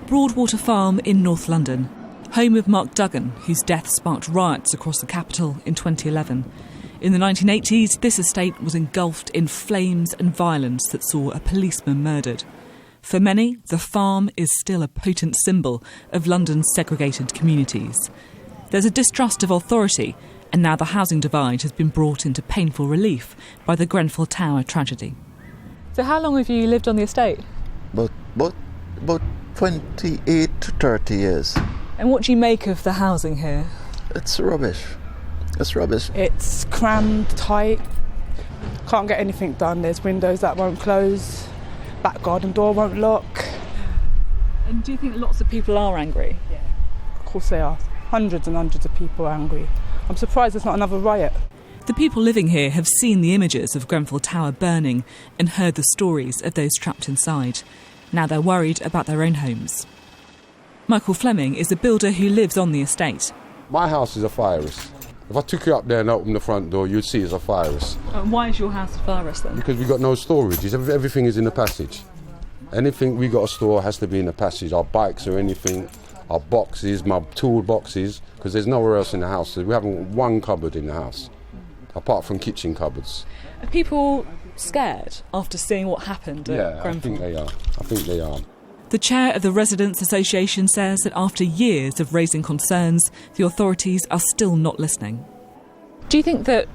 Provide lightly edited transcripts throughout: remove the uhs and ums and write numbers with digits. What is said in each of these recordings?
Broadwater Farm in North London, home of Mark Duggan, whose death sparked riots across the capital in 2011. In the 1980s, this estate was engulfed in flames and violence that saw a policeman murdered. For many, the farm is still a potent symbol of London's segregated communities. There's a distrust of authority, and now the housing divide has been brought into painful relief by the Grenfell Tower tragedy. So how long have you lived on the estate? About 28 to 30 years. And what do you make of the housing here? It's rubbish. It's rubbish. It's crammed, tight, can't get anything done. There's windows that won't close, back garden door won't lock. And do you think lots of people are angry? Yeah, of course they are. Hundreds and hundreds of people are angry. I'm surprised there's not another riot. The people living here have seen the images of Grenfell Tower burning and heard the stories of those trapped inside. Now they're worried about their own homes. Michael Fleming is a builder who lives on the estate. My house is a fire risk. If I took you up there and opened the front door, you'd see it's a fire risk. Why is your house a fire risk then? Because we've got no storage. Everything is in the passage. Anything we got to store has to be in the passage. Our bikes or anything, our boxes, my tool boxes, because there's nowhere else in the house. So we haven't one cupboard in the house, apart from kitchen cupboards. Are people scared after seeing what happened at Grenfell? I think they are. The chair of the Residents' Association says that after years of raising concerns, the authorities are still not listening. Do you think that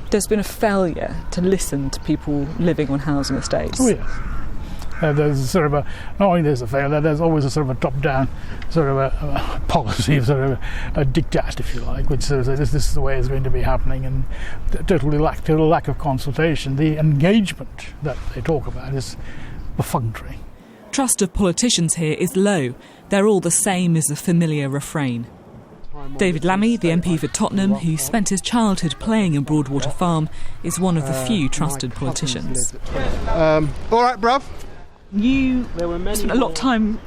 there's been a failure to listen to people living on housing estates? Oh, yes. There's sort of not only there's a failure, there's always a sort of a top-down sort of a policy, sort of a diktat, if you like, which says this is the way it's going to be happening, and total lack of consultation. The engagement that they talk about is perfunctory. Trust of politicians here is low. They're all the same as a familiar refrain. David Lammy, the MP for Tottenham, who spent his childhood playing in Broadwater Farm, is one of the few trusted politicians. All right, bruv. You spent a lot of time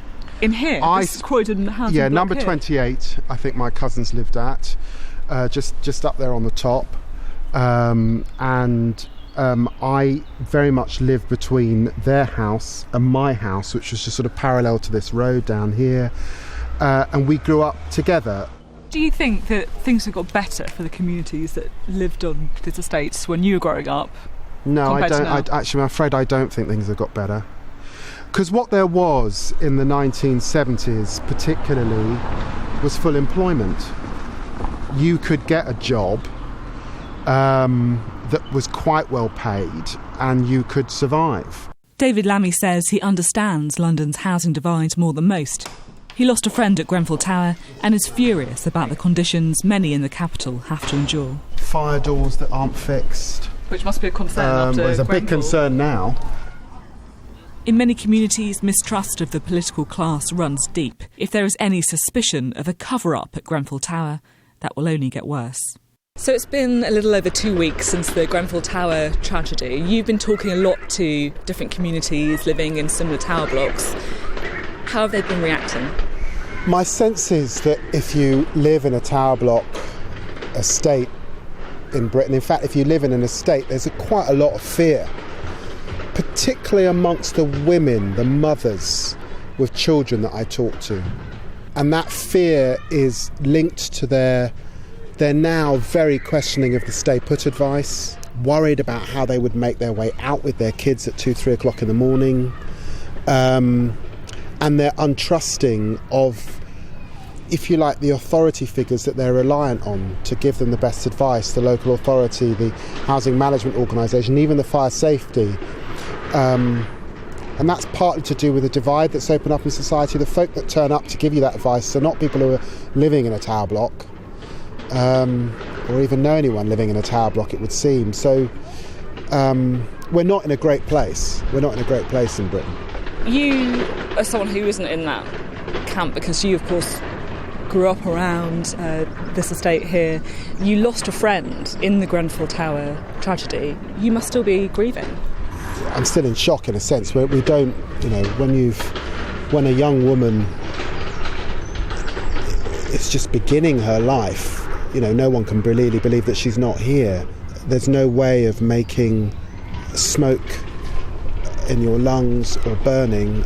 in here. This is Croydon housing block number here. 28, I think my cousins lived at, just up there on the top. I very much lived between their house and my house, which was just sort of parallel to this road down here, and we grew up together. Do you think that things have got better for the communities that lived on these estates when you were growing up? No, I don't. I'm afraid I don't think things have got better. Because what there was in the 1970s particularly was full employment. You could get a job that was quite well paid and you could survive. David Lammy says he understands London's housing divide more than most. He lost a friend at Grenfell Tower and is furious about the conditions many in the capital have to endure. Fire doors that aren't fixed. Which must be a concern after There's a Grenfell. big concern now. In many communities, mistrust of the political class runs deep. If there is any suspicion of a cover-up at Grenfell Tower, that will only get worse. So it's been a little over 2 weeks since the Grenfell Tower tragedy. You've been talking a lot to different communities living in similar tower blocks. How have they been reacting? My sense is that if you live in a tower block estate in Britain, in fact, if you live in an estate, there's quite a lot of fear, particularly amongst the women, the mothers with children that I talk to. And that fear is linked to they're now very questioning of the stay put advice, worried about how they would make their way out with their kids at 2-3 o'clock in the morning, and they're untrusting of, if you like, the authority figures that they're reliant on to give them the best advice, the local authority, the housing management organisation, even the fire safety. And that's partly to do with the divide that's opened up in society. The folk that turn up to give you that advice are not people who are living in a tower block, or even know anyone living in a tower block, it would seem. So we're not in a great place. We're not in a great place in Britain. You are someone who isn't in that camp because you, of course, grew up around this estate here. You lost a friend in the Grenfell Tower tragedy. You must still be grieving. I'm still in shock in a sense. We don't, when a young woman is just beginning her life, no one can really believe that she's not here. There's no way of making smoke in your lungs or burning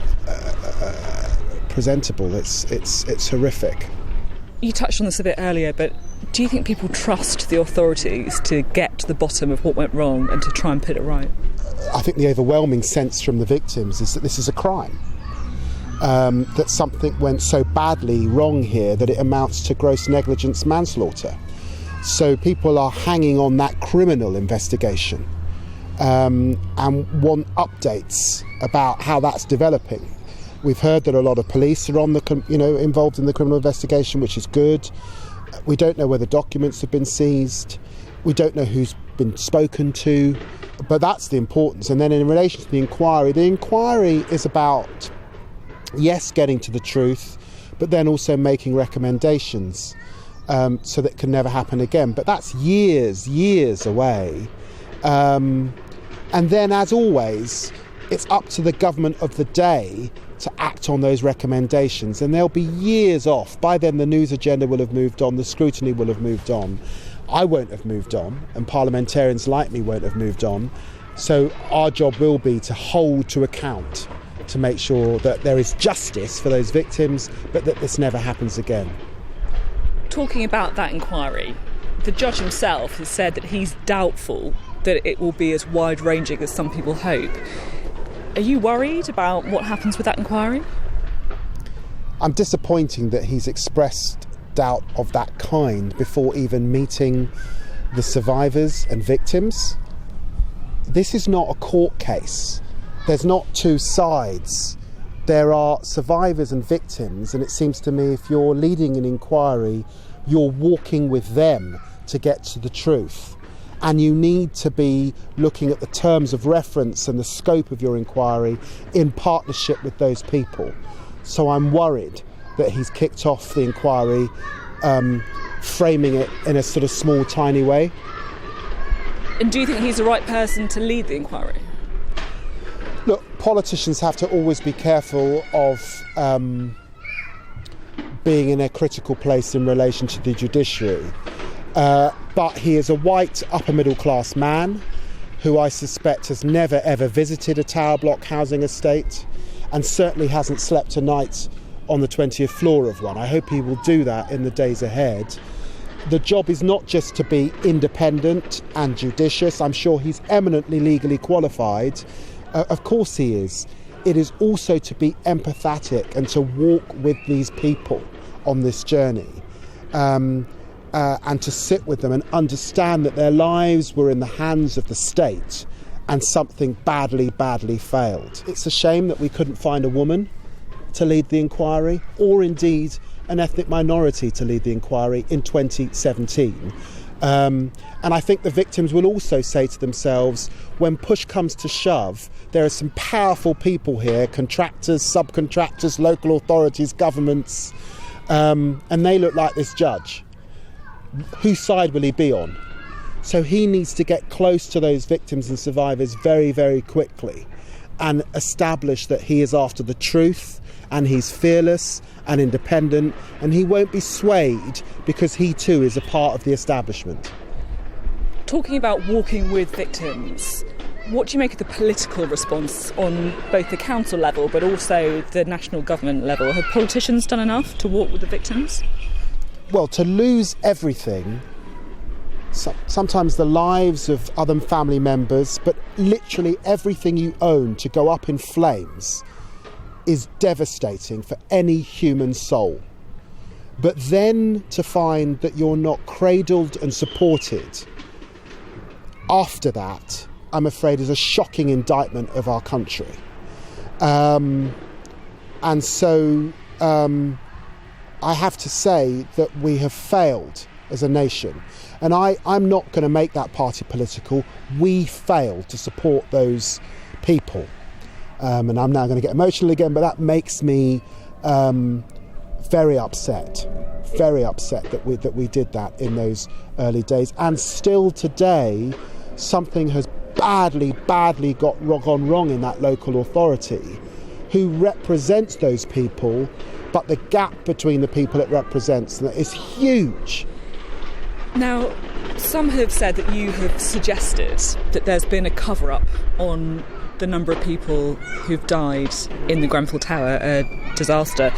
presentable. It's horrific. You touched on this a bit earlier, but do you think people trust the authorities to get to the bottom of what went wrong and to try and put it right? I think the overwhelming sense from the victims is that this is a crime. That something went so badly wrong here that it amounts to gross negligence manslaughter. So people are hanging on that criminal investigation and want updates about how that's developing. We've heard that a lot of police are involved in the criminal investigation, which is good. We don't know whether documents have been seized. We don't know who's been spoken to, but that's the importance. And then in relation to the inquiry is about, yes, getting to the truth, but then also making recommendations so that it can never happen again. But that's years away. And then, as always, it's up to the government of the day to act on those recommendations, and they'll be years off. By then the news agenda will have moved on, the scrutiny will have moved on. I won't have moved on, and parliamentarians like me won't have moved on. So our job will be to hold to account, to make sure that there is justice for those victims, but that this never happens again. Talking about that inquiry, the judge himself has said that he's doubtful that it will be as wide-ranging as some people hope. Are you worried about what happens with that inquiry? I'm disappointed that he's expressed doubt of that kind before even meeting the survivors and victims. This is not a court case. There's not two sides. There are survivors and victims, and it seems to me if you're leading an inquiry, you're walking with them to get to the truth. And you need to be looking at the terms of reference and the scope of your inquiry in partnership with those people. So I'm worried that he's kicked off the inquiry, framing it in a sort of small, tiny way. And do you think he's the right person to lead the inquiry? Look, politicians have to always be careful of being in a critical place in relation to the judiciary. But he is a white upper middle class man who I suspect has never ever visited a tower block housing estate and certainly hasn't slept a night on the 20th floor of one. I hope he will do that in the days ahead. The job is not just to be independent and judicious. I'm sure he's eminently legally qualified. Of course he is. It is also to be empathetic and to walk with these people on this journey. And to sit with them and understand that their lives were in the hands of the state and something badly failed. It's a shame that we couldn't find a woman to lead the inquiry, or indeed an ethnic minority to lead the inquiry in 2017. And I think the victims will also say to themselves, when push comes to shove, there are some powerful people here, contractors, subcontractors, local authorities, governments, and they look like this judge. Whose side will he be on? So he needs to get close to those victims and survivors very quickly and establish that he is after the truth and he's fearless and independent and he won't be swayed because he too is a part of the establishment. Talking about walking with victims, what do you make of the political response on both the council level but also the national government level? Have politicians done enough to walk with the victims? Well, to lose everything, sometimes the lives of other family members, but literally everything you own to go up in flames is devastating for any human soul. But then to find that you're not cradled and supported after that, I'm afraid, is a shocking indictment of our country. And so I have to say that we have failed as a nation. And I'm not going to make that party political. We failed to support those people. And I'm now going to get emotional again, but that makes me very upset that we did that in those early days. And still today, something has badly gone wrong in that local authority who represents those people, but the gap between the people it represents is huge. Now, some have said that you have suggested that there's been a cover-up on the number of people who've died in the Grenfell Tower disaster,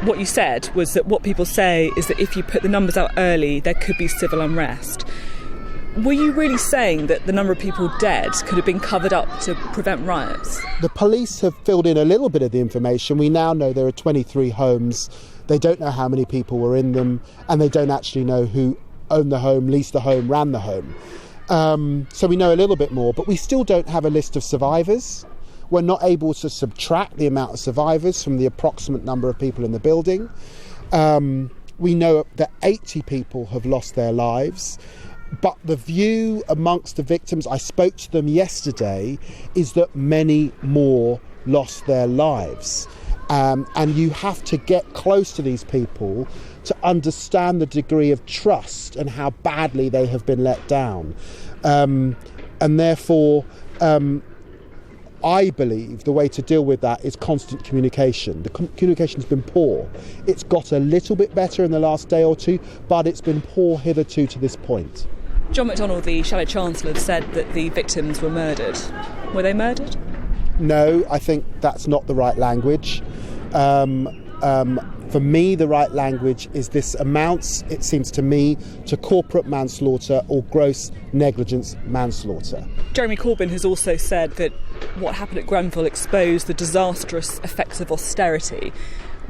what you said was that what people say is that if you put the numbers out early, there could be civil unrest. Were you really saying that the number of people dead could have been covered up to prevent riots? The police have filled in a little bit of the information. We now know there are 23 homes. They don't know how many people were in them, and they don't actually know who owned the home, leased the home, ran the home. So we know a little bit more, but we still don't have a list of survivors. We're not able to subtract the amount of survivors from the approximate number of people in the building. We know that 80 people have lost their lives. But the view amongst the victims, I spoke to them yesterday, is that many more lost their lives. And you have to get close to these people to understand the degree of trust and how badly they have been let down. And therefore, I believe the way to deal with that is constant communication. The communication has been poor. It's got a little bit better in the last day or two, but it's been poor hitherto to this point. John McDonnell, the Shadow Chancellor, said that the victims were murdered. Were they murdered? No, I think that's not the right language. For me, the right language is this amounts, it seems to me, to corporate manslaughter or gross negligence manslaughter. Jeremy Corbyn has also said that what happened at Grenfell exposed the disastrous effects of austerity.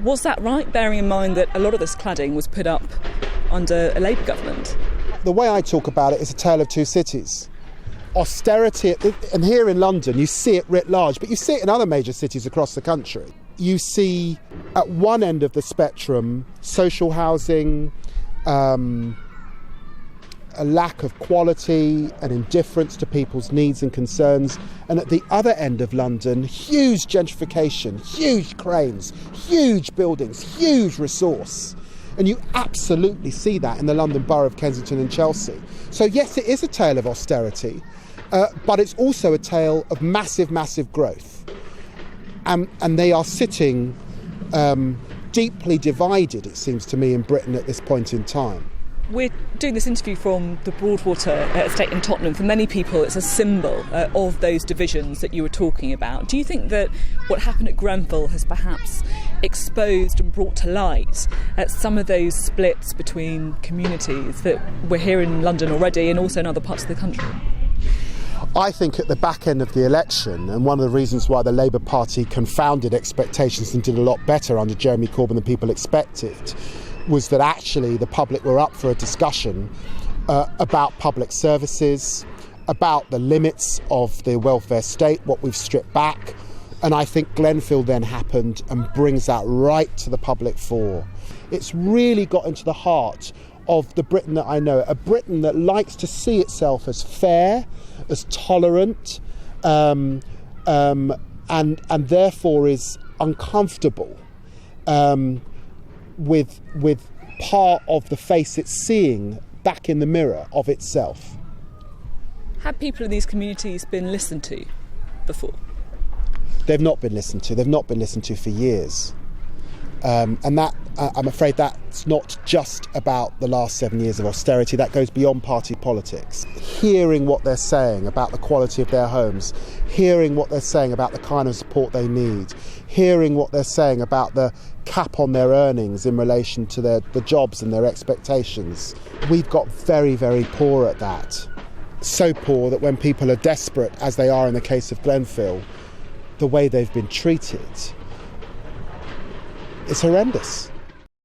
Was that right, bearing in mind that a lot of this cladding was put up under a Labour government? The way I talk about it is a tale of two cities. Austerity, and here in London you see it writ large, but you see it in other major cities across the country. You see at one end of the spectrum social housing, a lack of quality, an indifference to people's needs and concerns, and at the other end of London, huge gentrification, huge cranes, huge buildings, huge resource. And you absolutely see that in the London Borough of Kensington and Chelsea. So yes, it is a tale of austerity, but it's also a tale of massive, massive growth. And they are sitting deeply divided, it seems to me, in Britain at this point in time. We're doing this interview from the Broadwater estate in Tottenham. For many people, it's a symbol of those divisions that you were talking about. Do you think that what happened at Grenfell has perhaps exposed and brought to light some of those splits between communities that we're here in London already and also in other parts of the country? I think at the back end of the election, and one of the reasons why the Labour Party confounded expectations and did a lot better under Jeremy Corbyn than people expected, was that actually the public were up for a discussion about public services, about the limits of the welfare state, what we've stripped back. And I think Grenfell then happened and brings that right to the public fore. It's really got into the heart of the Britain that I know, a Britain that likes to see itself as fair, as tolerant, and therefore is uncomfortable with part of the face it's seeing back in the mirror of itself. Have people in these communities been listened to before? They've not been listened to. They've not been listened to for years. And that, I'm afraid that's not just about the last 7 years of austerity. That goes beyond party politics. Hearing what they're saying about the quality of their homes, hearing what they're saying about the kind of support they need, hearing what they're saying about the cap on their earnings in relation to the jobs and their expectations. We've got very, very poor at that. So poor that when people are desperate, as they are in the case of Grenfell, the way they've been treated, it's horrendous.